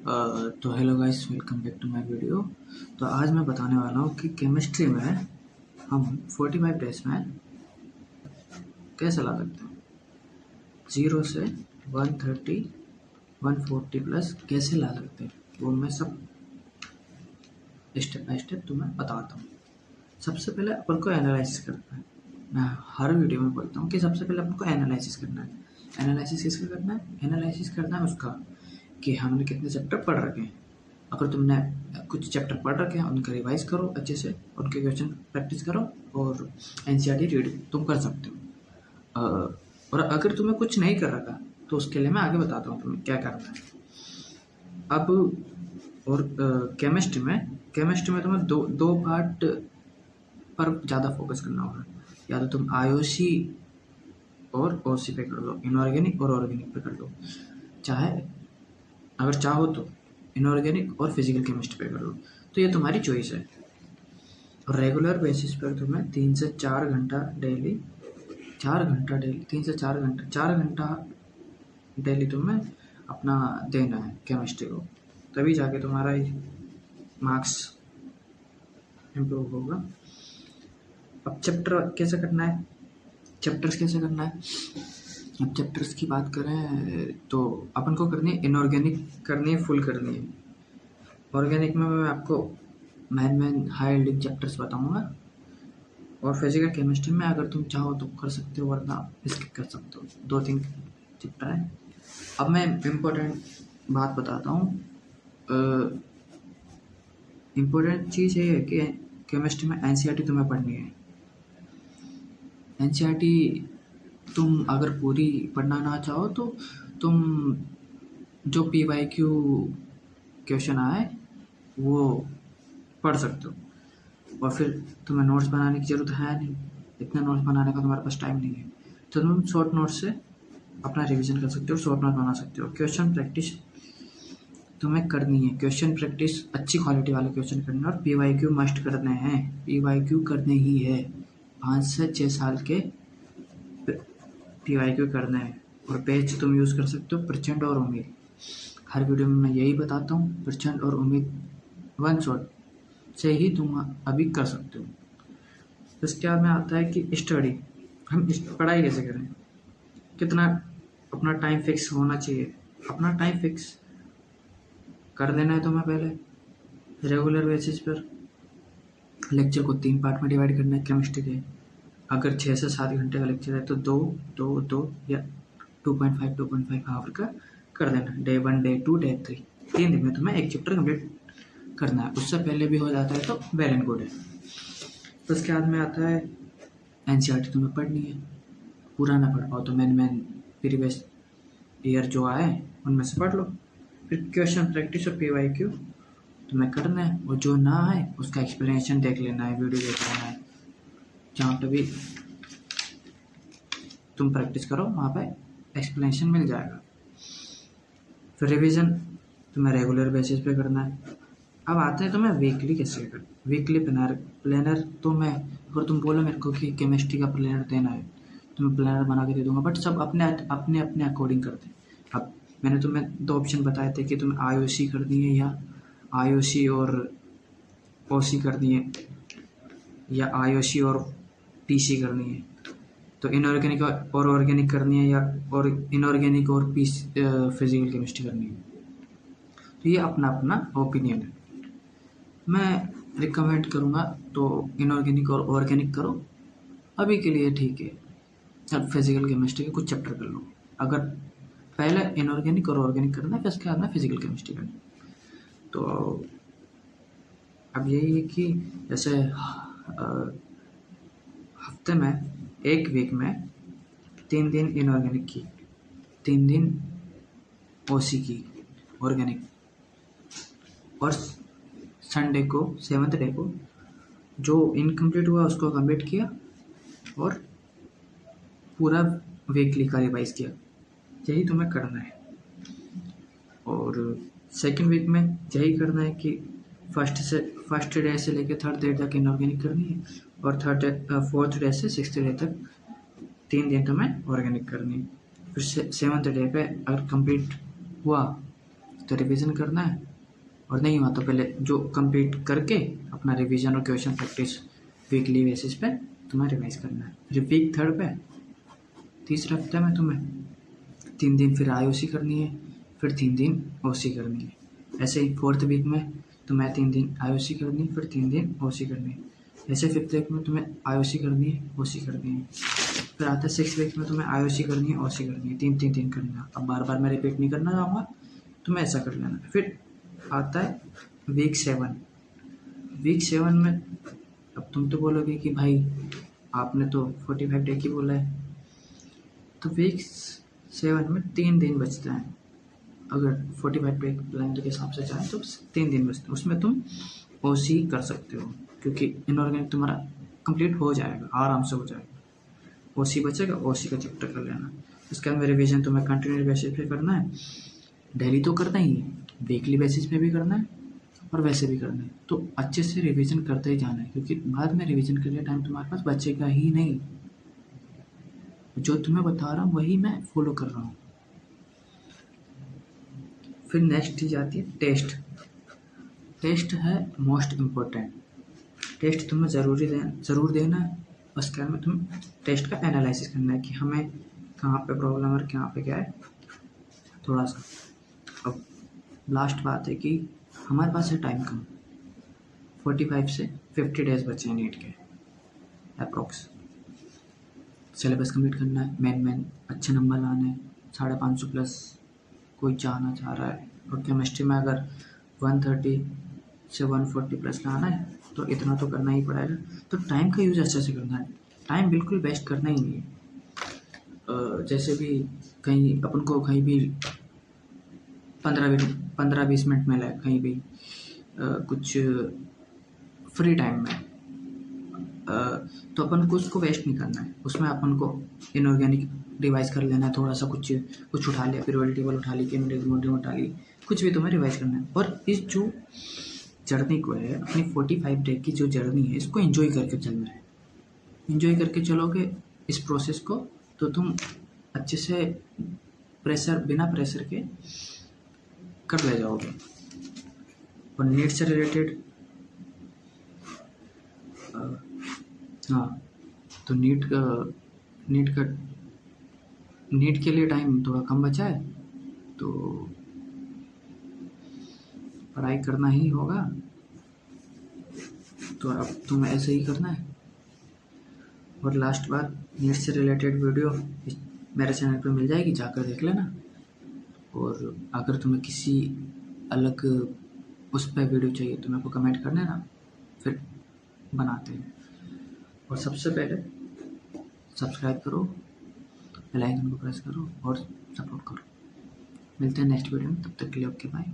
तो hello guys, welcome back to my video. तो आज मैं बताने वाला हूँ कि केमिस्ट्री में हम 45 डेज में कैसे ला सकते हैं, 0 से 130 140 प्लस कैसे ला सकते हैं, वो मैं सब स्टेप बाय स्टेप तुम्हें बताता हूँ। सबसे पहले अपन को एनालिसिस करना है। मैं हर वीडियो में बोलता हूँ कि सबसे पहले अपन को एनालिसिस करना है। एनालिसिस किसका करना है? एनालिसिस करना है उसका कि हमने कितने चैप्टर पढ़ रखे हैं। अगर तुमने कुछ चैप्टर पढ़ रखे हैं उनका रिवाइज करो अच्छे से, उनके क्वेश्चन प्रैक्टिस करो और एनसीईआरटी रीड तुम कर सकते हो। और अगर तुम्हें कुछ नहीं कर रखा तो उसके लिए मैं आगे बताता हूँ तुम्हें क्या करना है। अब और केमिस्ट्री में तुम्हें दो पार्ट पर ज़्यादा फोकस करना होगा। या तो तुम आईओसी और ओसी पे कर लो, इनऑर्गेनिक और ऑर्गेनिक पे कर लो, अगर चाहो तो इनऑर्गेनिक और फिजिकल केमिस्ट्री पे कर लो, तो ये तुम्हारी चॉइस है। और रेगुलर बेसिस पर तुम्हें 3 से 4 घंटा डेली 4 घंटा डेली तुम्हें अपना देना है केमिस्ट्री को, तभी जाके तुम्हारा मार्क्स इम्प्रूव होगा। अब चैप्टर्स कैसे करना है? अब चैप्टर्स की बात करें तो अपन को करनी है इनऑर्गेनिक, करनी है फुल करनी है। ऑर्गेनिक में मैं आपको मेन हाई यील्डिंग चैप्टर्स बताऊंगा, और फिजिकल केमिस्ट्री में अगर तुम चाहो तो कर सकते हो, वरना स्किप कर सकते हो। 2-3 चैप्टर है। अब मैं इम्पोर्टेंट बात बताता हूँ। इम्पोर्टेंट चीज़ ये है कि केमिस्ट्री में एनसीईआरटी तुम्हें पढ़नी है। एनसीईआरटी तुम अगर पूरी पढ़ना ना चाहो तो तुम जो PYQ क्वेश्चन आए वो पढ़ सकते हो, और फिर तुम्हें नोट्स बनाने की ज़रूरत है नहीं। इतना नोट्स बनाने का तुम्हारे पास टाइम नहीं है, तो तुम शॉर्ट नोट्स से अपना रिवीजन कर सकते हो, शॉर्ट नोट बना सकते हो। क्वेश्चन प्रैक्टिस तुम्हें करनी है, क्वेश्चन प्रैक्टिस अच्छी क्वालिटी वाले क्वेश्चन करने हैं, और PYQ मस्ट करने हैं, PYQ करने ही है। 5 से 6 साल के PYQ करना है। और बैच तुम यूज़ कर सकते हो प्रचंड और उम्मीद। हर वीडियो में मैं यही बताता हूँ, प्रचंड और उम्मीद वन शॉट से ही तुम अभी कर सकते हो। इसके बाद में आता है कि स्टडी, हम पढ़ाई कैसे करें, कितना अपना टाइम फिक्स होना चाहिए। अपना टाइम फिक्स कर देना है तुम्हें पहले। रेगुलर बेसिस पर लेक्चर को 3 पार्ट में डिवाइड करना है केमिस्ट्री के। अगर 6 से 7 घंटे का लेक्चर है तो 2 या 2.5 आवर का कर देना। डे 1, डे 2, डे 3, 3 दिन में तुम्हें एक चैप्टर कंप्लीट करना है। उससे पहले भी हो जाता है तो वेल एंड गुड है। तो उसके बाद में आता है एनसीईआरटी तुम्हें पढ़नी है। पूरा ना पढ़ पाओ तो मेन प्रीवियस ईयर जो आए उनमें से पढ़ लो। फिर क्वेश्चन प्रैक्टिस और PYQ तुम्हें करना है, और जो ना आए उसका एक्सप्लेनेशन देख लेना है, वीडियो देख लेना है। जहाँ पे भी तुम प्रैक्टिस करो वहाँ पे एक्सप्लेनेशन मिल जाएगा। फिर रिवीजन तुम्हें रेगुलर बेसिस पे करना है। अब आते हैं तुम्हें वीकली कैसे कर। वीकली प्लानर तो मैं, अगर तुम बोलो मेरे को कि केमिस्ट्री का प्लानर देना है तो मैं प्लानर बना के दे दूंगा, बट सब अपने अकॉर्डिंग करते हैं। अब मैंने तुम्हें 2 ऑप्शन बताए थे कि तुम्हें आईओसी करनी है, या आईओसी और ओसी करनी है, या आईओसी और पीसी करनी है। तो इनऑर्गेनिक और ऑर्गेनिक करनी है, या और इनऑर्गेनिक और फिजिकल केमिस्ट्री करनी है। तो ये अपना अपना ओपिनियन है। मैं रिकमेंड करूँगा तो इनऑर्गेनिक और ऑर्गेनिक करो, अभी के लिए ठीक है। अब फिजिकल केमिस्ट्री के कुछ चैप्टर कर लो। अगर पहले इनऑर्गेनिक और ऑर्गेनिक करना है, फिर उसके बाद में फिजिकल केमिस्ट्री करनी। तो अब यही है कि जैसे हफ्ते में, एक वीक में 3 दिन इनऑर्गेनिक की, 3 दिन ओसी की ऑर्गेनिक, और संडे को 7th डे को जो इनकम्प्लीट हुआ उसको कंप्लीट किया, और पूरा वीकली का रिवाइज किया। यही तुम्हें करना है। और सेकंड वीक में यही करना है कि फर्स्ट डे से लेकर 3rd डे तक इनऑर्गेनिक करनी है, और 4th डे से 6th डे तक 3 दिन तुम्हें ऑर्गेनिक करनी है। फिर 7th डे पे अगर कंप्लीट हुआ तो रिवीजन करना है, और नहीं हुआ तो पहले जो कंप्लीट करके अपना रिवीजन और क्वेश्चन प्रैक्टिस वीकली बेसिस पे तुम्हें रिवाइज करना है। फिर वीक 3 पे, तीसरे हफ्ते में तुम्हें 3 दिन फिर IOC करनी है, फिर 3 दिन OC करनी है। ऐसे ही 4th वीक में तुम्हें 3 दिन IOC करनी है, फिर 3 दिन OC करनी है। ऐसे 5th वीक में तुम्हें IOC करनी है, OC करनी है। फिर आता है 6th वीक में तुम्हें IOC करनी है, OC करनी है। 3 करना। अब बार बार मैं रिपीट नहीं करना चाहूँगा, तुम्हें ऐसा कर लेना। फिर आता है वीक 7। वीक 7 में अब तुम तो बोलोगे कि भाई आपने तो 45 डे की बोला है, तो वीक 7 में 3 दिन बचते हैं। अगर 45 डे कैलेंडर के हिसाब से चाहें तो 3 दिन बचते हैं, उसमें तुम OC कर सकते हो, क्योंकि इनऑर्गेनिक तुम्हारा कंप्लीट हो जाएगा, आराम से हो जाएगा। OC बचेगा, OC का चैप्टर कर लेना। इसके अंदर रिवीजन तुम्हें कंटिन्यूस बेसिस पे करना है, डेली तो करना ही है, वीकली बेसिस पे भी करना है और वैसे भी करना है। तो अच्छे से रिवीजन करते ही जाना है, क्योंकि बाद में रिवीजन के लिए टाइम तुम्हारे पास बचेगा ही नहीं। जो तुम्हें बता रहा हूँ वही मैं फॉलो कर रहा हूँ। फिर नेक्स्ट चीज आती है टेस्ट। टेस्ट है मोस्ट इम्पोर्टेंट। टेस्ट तुम्हें ज़रूर देना है। उसके बाद में तुम टेस्ट का एनालिसिस करना है कि हमें कहाँ पे प्रॉब्लम है और कहाँ पे क्या है, थोड़ा सा। अब लास्ट बात है कि हमारे पास है टाइम कम, 45 से 50 डेज बचे हैं नीट के अप्रोक्स। सिलेबस कंप्लीट करना है, मेन अच्छे नंबर लाने हैं, 550 प्लस कोई जाना चाह रहा है, और केमिस्ट्री में अगर 130 से 140 प्लस लाना है तो इतना तो करना ही पड़ेगा। तो टाइम का यूज़ अच्छे से करना है, टाइम बिल्कुल वेस्ट करना ही नहीं है। जैसे भी कहीं अपन को कहीं भी 15-20 मिनट मिला है कहीं भी कुछ फ्री टाइम में, तो अपन को उसको वेस्ट नहीं करना है। उसमें अपन को इनऑर्गेनिक रिवाइज कर लेना है, थोड़ा सा कुछ उठा लिया, पीरियोडिक टेबल उठा ली, केमिस्ट्री उठा ली, कुछ भी तुम्हें रिवाइज करना है। और इस जो जर्नी को है, अपनी 45 डे की जो जर्नी है, इसको एंजॉय करके चलना है। एंजॉय करके चलोगे इस प्रोसेस को तो तुम अच्छे से बिना प्रेशर के कर ले जाओगे। और नीट से रिलेटेड हाँ, तो नीट के लिए टाइम थोड़ा कम बचा है, तो पढ़ाई करना ही होगा। तो अब तुम्हें ऐसे ही करना है। और लास्ट बात, नीट से रिलेटेड वीडियो मेरे चैनल पे मिल जाएगी, जाकर देख लेना। और अगर तुम्हें किसी अलग उस पर वीडियो चाहिए तो मेरे को कमेंट कर देना, फिर बनाते हैं। और सबसे पहले सब्सक्राइब करो, बेल आइकन को प्रेस करो और सपोर्ट करो। मिलते हैं नेक्स्ट वीडियो में, तब तक के लिए ओके बाय।